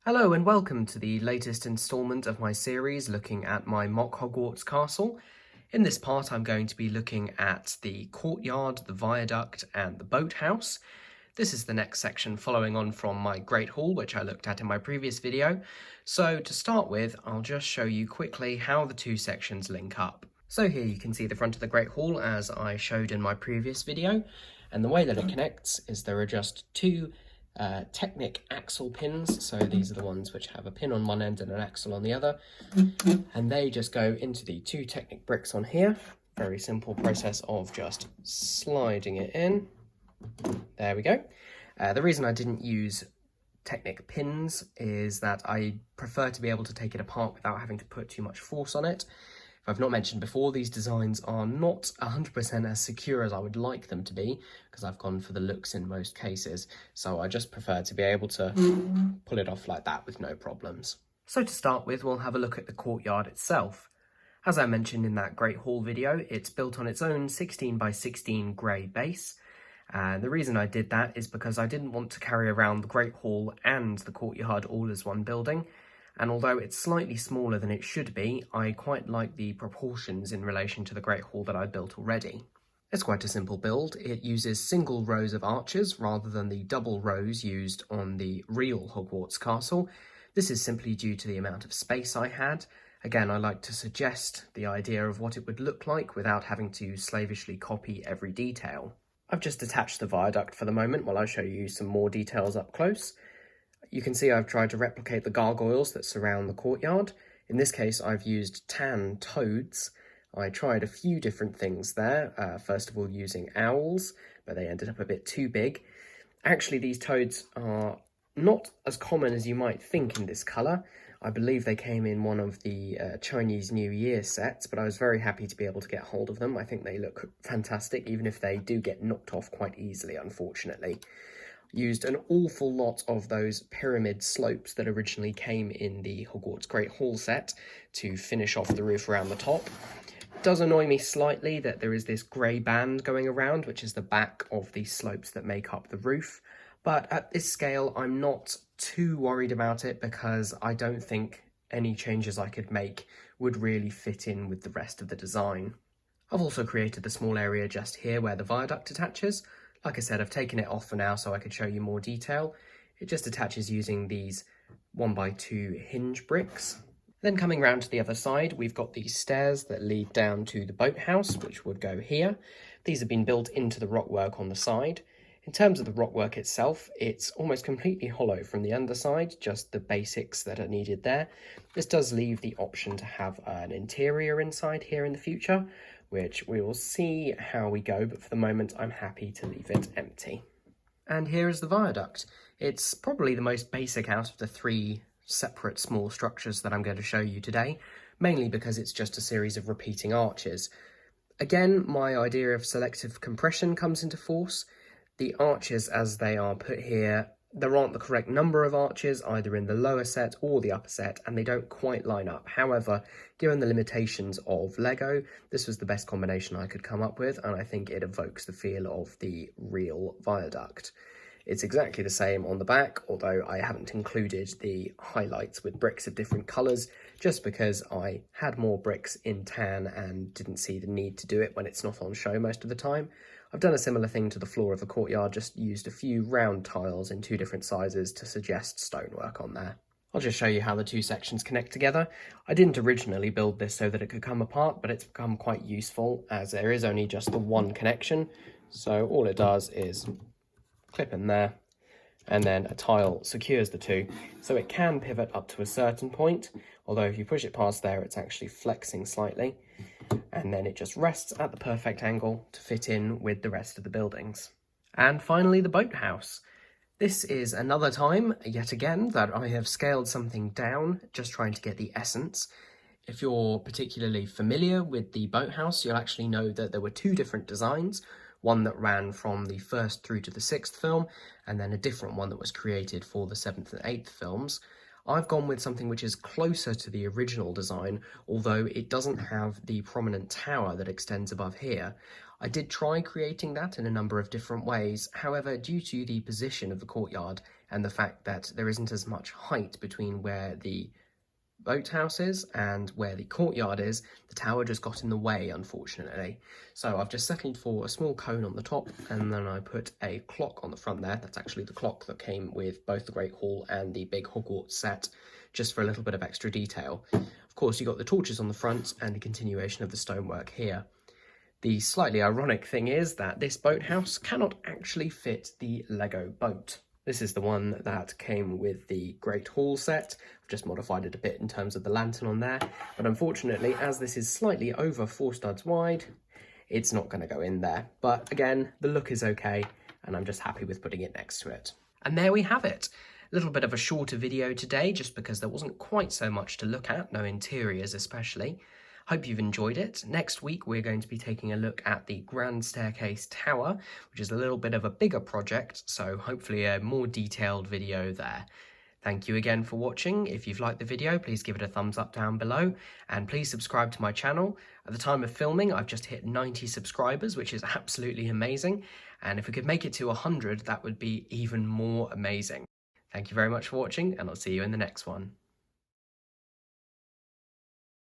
Hello and welcome to the latest instalment of my series looking at my mock Hogwarts castle. In this part I'm going to be looking at the courtyard, the viaduct and the boathouse. This is the next section following on from my Great Hall, which I looked at in my previous video. So to start with, I'll just show you quickly how the two sections link up. So here you can see the front of the Great Hall as I showed in my previous video, and the way that it connects is there are just two Technic axle pins, so these are the ones which have a pin on one end and an axle on the other, and they just go into the two Technic bricks on here. Very simple process of just sliding it in. There we go. The reason I didn't use Technic pins is that I prefer to be able to take it apart without having to put too much force on it. If I've not mentioned before, these designs are not 100% as secure as I would like them to be, because I've gone for the looks in most cases, so I just prefer to be able to pull it off like that with no problems. So to start with, we'll have a look at the courtyard itself. As I mentioned in that Great Hall video, it's built on its own 16 by 16 grey base, and the reason I did that is because I didn't want to carry around the Great Hall and the courtyard all as one building. And although it's slightly smaller than it should be, I quite like the proportions in relation to the Great Hall that I built already. It's quite a simple build. It uses single rows of arches rather than the double rows used on the real Hogwarts castle. This is simply due to the amount of space I had. Again, I like to suggest the idea of what it would look like without having to slavishly copy every detail. I've just attached the viaduct for the moment while I show you some more details up close. You can see I've tried to replicate the gargoyles that surround the courtyard. In this case, I've used tan toads. I tried a few different things there, first of all using owls, but they ended up a bit too big. Actually, these toads are not as common as you might think in this colour. I believe they came in one of the Chinese New Year sets, but I was very happy to be able to get hold of them. I think they look fantastic, even if they do get knocked off quite easily, unfortunately. Used an awful lot of those pyramid slopes that originally came in the Hogwarts Great Hall set to finish off the roof around the top. It does annoy me slightly that there is this grey band going around, which is the back of the slopes that make up the roof. But at this scale, I'm not too worried about it because I don't think any changes I could make would really fit in with the rest of the design. I've also created the small area just here where the viaduct attaches. Like I said, I've taken it off for now so I could show you more detail. It just attaches using these 1x2 hinge bricks. Then coming round to the other side, we've got these stairs that lead down to the boathouse, which would go here. These have been built into the rockwork on the side. In terms of the rockwork itself, it's almost completely hollow from the underside, just the basics that are needed there. This does leave the option to have an interior inside here in the future, which we will see how we go, but for the moment I'm happy to leave it empty. And here is the viaduct. It's probably the most basic out of the three separate small structures that I'm going to show you today, mainly because it's just a series of repeating arches. Again, my idea of selective compression comes into force. The arches as they are put here, there aren't the correct number of arches either in the lower set or the upper set, and they don't quite line up. However, given the limitations of Lego, this was the best combination I could come up with, and I think it evokes the feel of the real viaduct. It's exactly the same on the back, although I haven't included the highlights with bricks of different colours, just because I had more bricks in tan and didn't see the need to do it when it's not on show most of the time. I've done a similar thing to the floor of the courtyard, just used a few round tiles in two different sizes to suggest stonework on there. I'll just show you how the two sections connect together. I didn't originally build this so that it could come apart, but it's become quite useful as there is only just the one connection. So all it does is clip in there, and then a tile secures the two. So it can pivot up to a certain point, although if you push it past there, it's actually flexing slightly. And then it just rests at the perfect angle to fit in with the rest of the buildings. And finally, the boathouse. This is another time, yet again, that I have scaled something down, just trying to get the essence. If you're particularly familiar with the boathouse, you'll actually know that there were two different designs, one that ran from the first through to the sixth film, and then a different one that was created for the seventh and eighth films. I've gone with something which is closer to the original design, although it doesn't have the prominent tower that extends above here. I did try creating that in a number of different ways, however, due to the position of the courtyard and the fact that there isn't as much height between where the boathouse is and where the courtyard is, the tower just got in the way, unfortunately. So I've just settled for a small cone on the top, and then I put a clock on the front there. That's actually the clock that came with both the Great Hall and the big Hogwarts set, just for a little bit of extra detail. Of course, you got the torches on the front and the continuation of the stonework here. The slightly ironic thing is that this boathouse cannot actually fit the Lego boat. This is the one that came with the Great Hall set. I've just modified it a bit in terms of the lantern on there, but unfortunately, as this is slightly over 4 studs wide, it's not going to go in there. But again, the look is okay, and I'm just happy with putting it next to it. And there we have it. A little bit of a shorter video today, just because there wasn't quite so much to look at, no interiors especially. Hope you've enjoyed it. Next week, we're going to be taking a look at the Grand Staircase Tower, which is a little bit of a bigger project, so hopefully a more detailed video there. Thank you again for watching. If you've liked the video, please give it a thumbs up down below, and please subscribe to my channel. At the time of filming, I've just hit 90 subscribers, which is absolutely amazing, and if we could make it to 100, that would be even more amazing. Thank you very much for watching, and I'll see you in the next one.